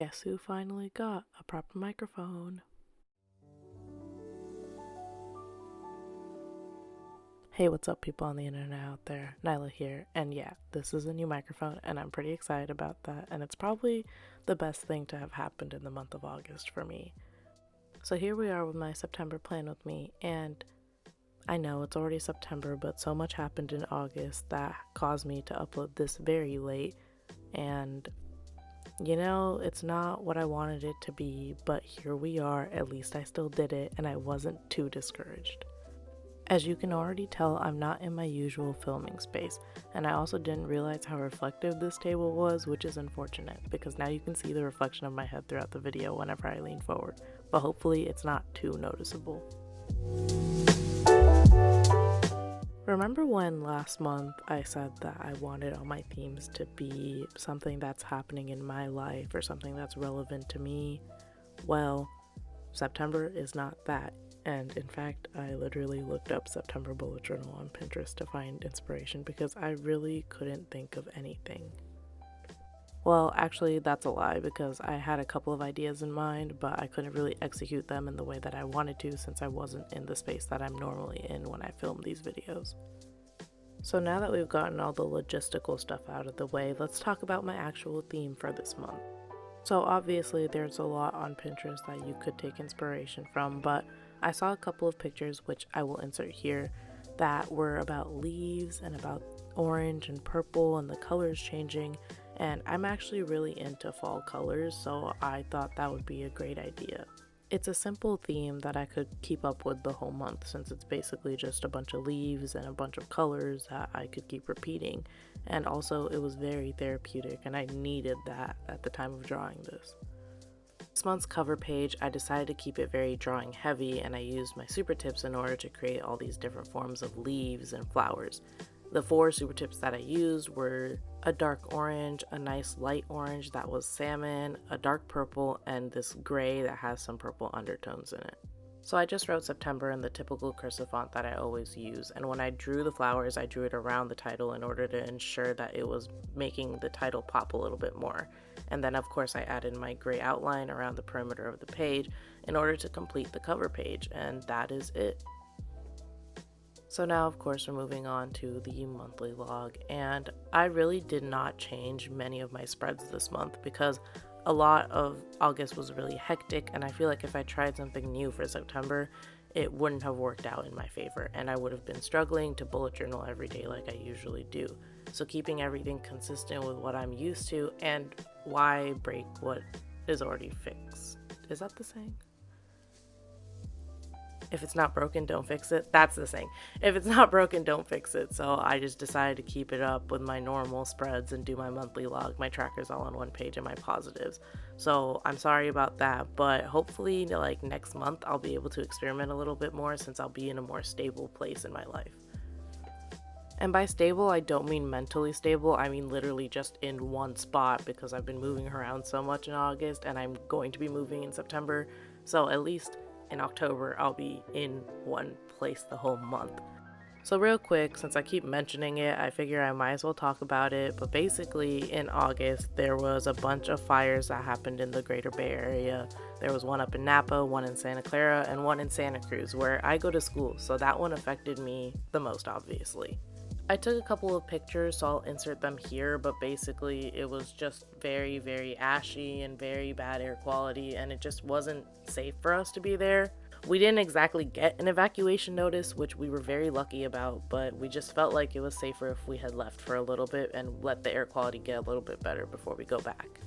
Guess who finally got a proper microphone? Hey, what's up, people on the internet out there? Nyla here, and yeah, this is a new microphone, and I'm pretty excited about that, and it's probably the best thing to have happened in the month of August for me. So here we are with my September plan with me, and I know it's already September, but so much happened in August that caused me to upload this very late, and it's not what I wanted it to be, but here we are. At least I still did it, and I wasn't too discouraged. As you can already tell, I'm not in my usual filming space, and I also didn't realize how reflective this table was, which is unfortunate, because now you can see the reflection of my head throughout the video whenever I lean forward, but hopefully it's not too noticeable. Remember when last month I said that I wanted all my themes to be something that's happening in my life or something that's relevant to me? Well, September is not that. And in fact, I literally looked up September bullet journal on Pinterest to find inspiration because I really couldn't think of anything. Well, actually, that's a lie because I had a couple of ideas in mind, but I couldn't really execute them in the way that I wanted to since I wasn't in the space that I'm normally in when I film these videos. So now that we've gotten all the logistical stuff out of the way, let's talk about my actual theme for this month. So obviously there's a lot on Pinterest that you could take inspiration from, but I saw a couple of pictures, which I will insert here, that were about leaves and about orange and purple and the colors changing, and I'm actually really into fall colors, so I thought that would be a great idea. It's a simple theme that I could keep up with the whole month since it's basically just a bunch of leaves and a bunch of colors that I could keep repeating, and also it was very therapeutic and I needed that at the time of drawing this. This month's cover page, I decided to keep it very drawing heavy, and I used my super tips in order to create all these different forms of leaves and flowers. The 4 super tips that I used were a dark orange, a nice light orange that was salmon, a dark purple, and this gray that has some purple undertones in it. So I just wrote September in the typical cursive font that I always use, and when I drew the flowers, I drew it around the title in order to ensure that it was making the title pop a little bit more. And then of course I added my gray outline around the perimeter of the page in order to complete the cover page, and that is it. So now of course we're moving on to the monthly log, and I really did not change many of my spreads this month because a lot of August was really hectic, and I feel like if I tried something new for September, it wouldn't have worked out in my favor, and I would have been struggling to bullet journal every day like I usually do. So keeping everything consistent with what I'm used to, and why break what is already fixed? Is that the saying? If it's not broken, don't fix it. That's the saying. If it's not broken, don't fix it. So I just decided to keep it up with my normal spreads and do my monthly log, my trackers all on one page, and my positives. So I'm sorry about that, but hopefully like next month I'll be able to experiment a little bit more since I'll be in a more stable place in my life. And by stable, I don't mean mentally stable, I mean literally just in one spot because I've been moving around so much in August and I'm going to be moving in September. So at least in October, I'll be in one place the whole month. So real quick, since I keep mentioning it, I figure I might as well talk about it. But basically in August, there was a bunch of fires that happened in the greater Bay Area. There was one up in Napa, one in Santa Clara, and one in Santa Cruz, where I go to school. So that one affected me the most, obviously. I took a couple of pictures, so I'll insert them here, but basically it was just very, very ashy and very bad air quality, and it just wasn't safe for us to be there. We didn't exactly get an evacuation notice, which we were very lucky about, but we just felt like it was safer if we had left for a little bit and let the air quality get a little bit better before we go back.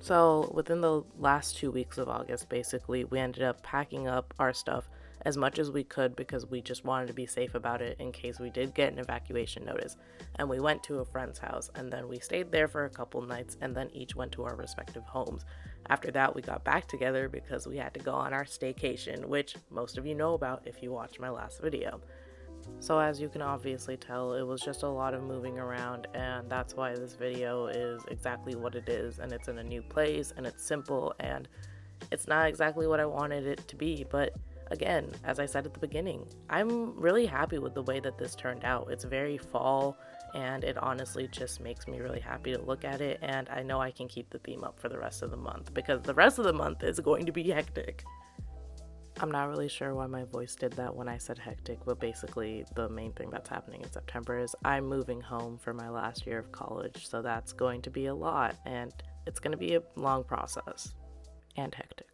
So within the last 2 weeks of August, basically, we ended up packing up our stuff as much as we could because we just wanted to be safe about it in case we did get an evacuation notice. And we went to a friend's house, and then we stayed there for a couple nights, and then each went to our respective homes. After that, we got back together because we had to go on our staycation, which most of you know about if you watched my last video. So as you can obviously tell, it was just a lot of moving around, and that's why this video is exactly what it is, and it's in a new place, and it's simple, and it's not exactly what I wanted it to be, but again, as I said at the beginning, I'm really happy with the way that this turned out. It's very fall, and it honestly just makes me really happy to look at it, and I know I can keep the theme up for the rest of the month because the rest of the month is going to be hectic. I'm not really sure why my voice did that when I said hectic, but basically the main thing that's happening in September is I'm moving home for my last year of college, so that's going to be a lot, and it's going to be a long process and hectic.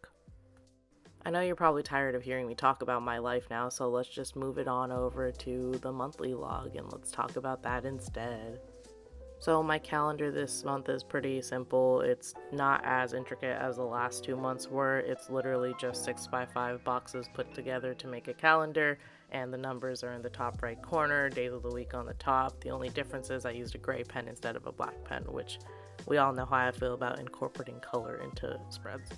I know you're probably tired of hearing me talk about my life now, so let's just move it on over to the monthly log and let's talk about that instead. So my calendar this month is pretty simple. It's not as intricate as the last 2 months were. It's literally just 6x5 boxes put together to make a calendar, and the numbers are in the top right corner, days of the week on the top. The only difference is I used a gray pen instead of a black pen, which we all know how I feel about incorporating color into spreads.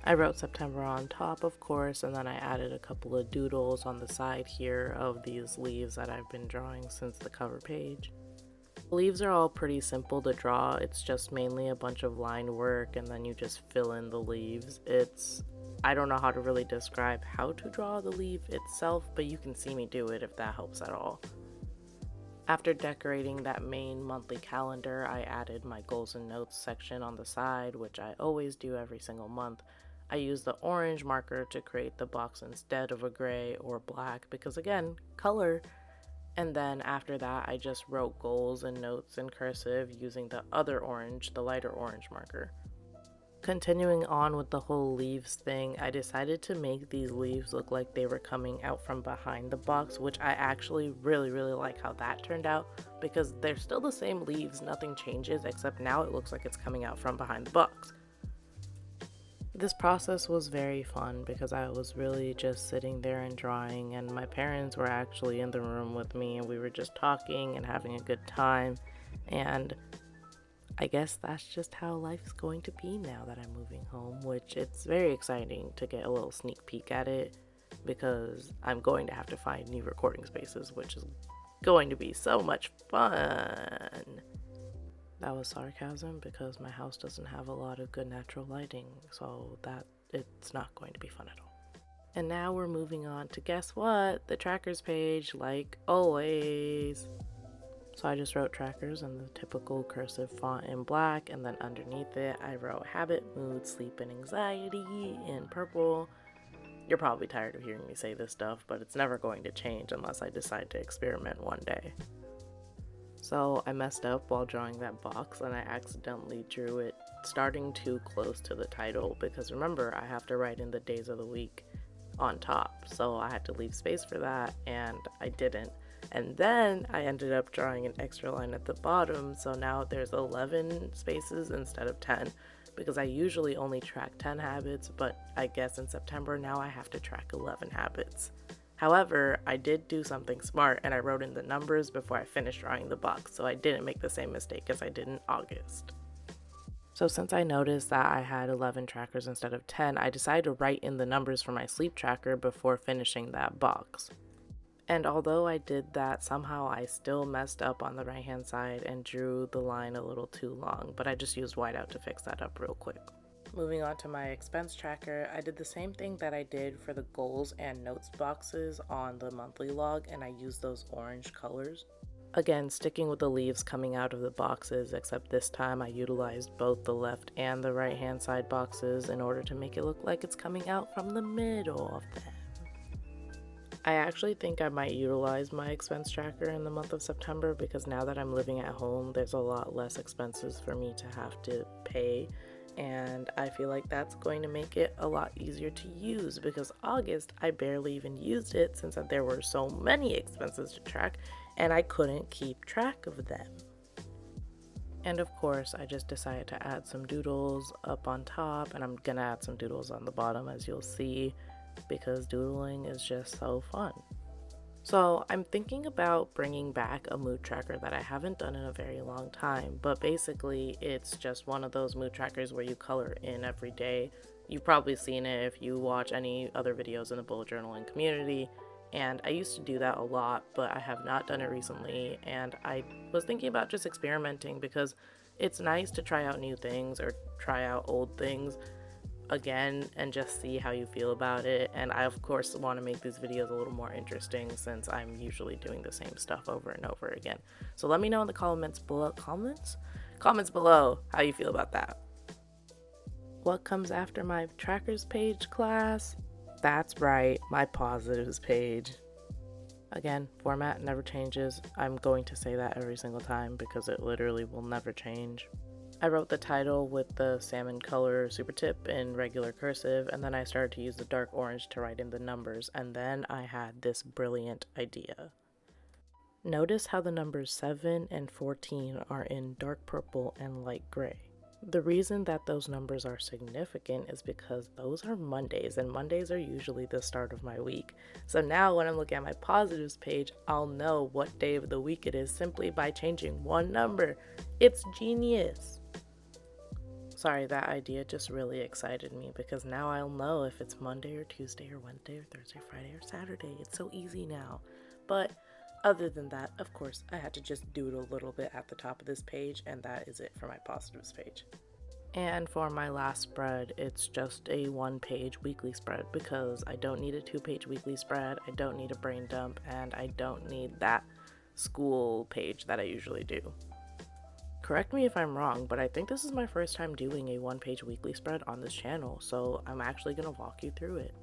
I wrote September on top, of course, and then I added a couple of doodles on the side here of these leaves that I've been drawing since the cover page. The leaves are all pretty simple to draw. It's just mainly a bunch of line work and then you just fill in the leaves. I don't know how to really describe how to draw the leaf itself, but you can see me do it if that helps at all. After decorating that main monthly calendar, I added my goals and notes section on the side, which I always do every single month. I used the orange marker to create the box instead of a gray or black because, again, color. And then after that, I just wrote goals and notes in cursive using the other orange, the lighter orange marker. Continuing on with the whole leaves thing, I decided to make these leaves look like they were coming out from behind the box, which I actually really like how that turned out because they're still the same leaves, nothing changes, except now it looks like it's coming out from behind the box. This process was very fun because I was really just sitting there and drawing, and my parents were actually in the room with me and we were just talking and having a good time, and I guess that's just how life's going to be now that I'm moving home, which it's very exciting to get a little sneak peek at it because I'm going to have to find new recording spaces, which is going to be so much fun. That was sarcasm because my house doesn't have a lot of good natural lighting, so it's not going to be fun at all. And now we're moving on to, guess what? The trackers page, like always. So I just wrote trackers in the typical cursive font in black, and then underneath it I wrote habit, mood, sleep, and anxiety in purple. You're probably tired of hearing me say this stuff, but it's never going to change unless I decide to experiment one day. So I messed up while drawing that box and I accidentally drew it starting too close to the title because remember, I have to write in the days of the week on top, so I had to leave space for that and I didn't. And then I ended up drawing an extra line at the bottom, so now there's 11 spaces instead of 10 because I usually only track 10 habits, but I guess in September now I have to track 11 habits. However, I did do something smart and I wrote in the numbers before I finished drawing the box, so I didn't make the same mistake as I did in August. So since I noticed that I had 11 trackers instead of 10, I decided to write in the numbers for my sleep tracker before finishing that box. And although I did that, somehow I still messed up on the right hand side and drew the line a little too long, but I just used whiteout to fix that up real quick. Moving on to my expense tracker, I did the same thing that I did for the goals and notes boxes on the monthly log, and I used those orange colors. Again, sticking with the leaves coming out of the boxes, except this time I utilized both the left and the right hand side boxes in order to make it look like it's coming out from the middle of them. I actually think I might utilize my expense tracker in the month of September because now that I'm living at home, there's a lot less expenses for me to have to pay. And I feel like that's going to make it a lot easier to use because August I barely even used it since there were so many expenses to track and I couldn't keep track of them. And of course I just decided to add some doodles up on top, and I'm gonna add some doodles on the bottom as you'll see because doodling is just so fun. So I'm thinking about bringing back a mood tracker that I haven't done in a very long time, but basically it's just one of those mood trackers where you color in every day. You've probably seen it if you watch any other videos in the bullet journaling community, and I used to do that a lot, but I have not done it recently, and I was thinking about just experimenting because it's nice to try out new things or try out old things, again and just see how you feel about it. And I of course want to make these videos a little more interesting since I'm usually doing the same stuff over and over again. So let me know in the comments below how you feel about that. What comes after my trackers page, class? That's right, my positives page. Again, format never changes. I'm going to say that every single time because it literally will never change. I wrote the title with the salmon color super tip in regular cursive, and then I started to use the dark orange to write in the numbers, and then I had this brilliant idea. Notice how the numbers 7 and 14 are in dark purple and light gray. The reason that those numbers are significant is because those are Mondays, and Mondays are usually the start of my week. So now when I'm looking at my positives page, I'll know what day of the week it is simply by changing one number. It's genius. Sorry, that idea just really excited me because now I'll know if it's Monday or Tuesday or Wednesday or Thursday, Friday or Saturday. It's so easy now. But other than that, of course, I had to just doodle a little bit at the top of this page, and that is it for my positives page. And for my last spread, it's just a 1-page weekly spread because I don't need a 2-page weekly spread, I don't need a brain dump, and I don't need that school page that I usually do. Correct me if I'm wrong, but I think this is my first time doing a 1-page weekly spread on this channel, so I'm actually going to walk you through it.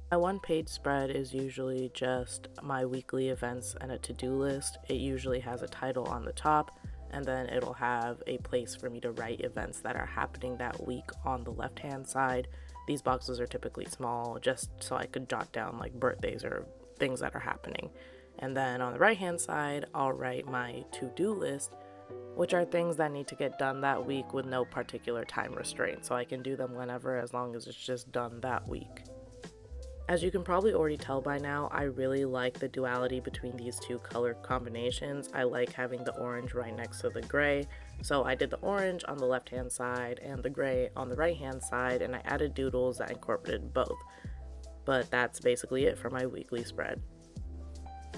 My 1-page spread is usually just my weekly events and a to-do list. It usually has a title on the top, and then it'll have a place for me to write events that are happening that week on the left-hand side. These boxes are typically small, just so I could jot down like birthdays or things that are happening. And then on the right-hand side, I'll write my to-do list, which are things that need to get done that week with no particular time restraint, so I can do them whenever as long as it's just done that week. As you can probably already tell by now, I really like the duality between these two color combinations. I like having the orange right next to the gray, so I did the orange on the left hand side and the gray on the right hand side, and I added doodles that incorporated both. But that's basically it for my weekly spread.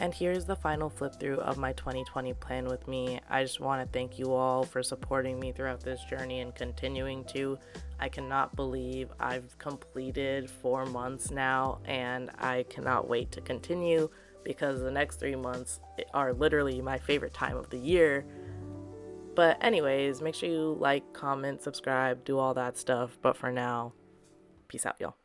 And here's the final flip through of my 2020 plan with me. I just want to thank you all for supporting me throughout this journey and continuing to. I cannot believe I've completed 4 months now, and I cannot wait to continue because the next 3 months are literally my favorite time of the year. But anyways, make sure you like, comment, subscribe, do all that stuff. But for now, peace out, y'all.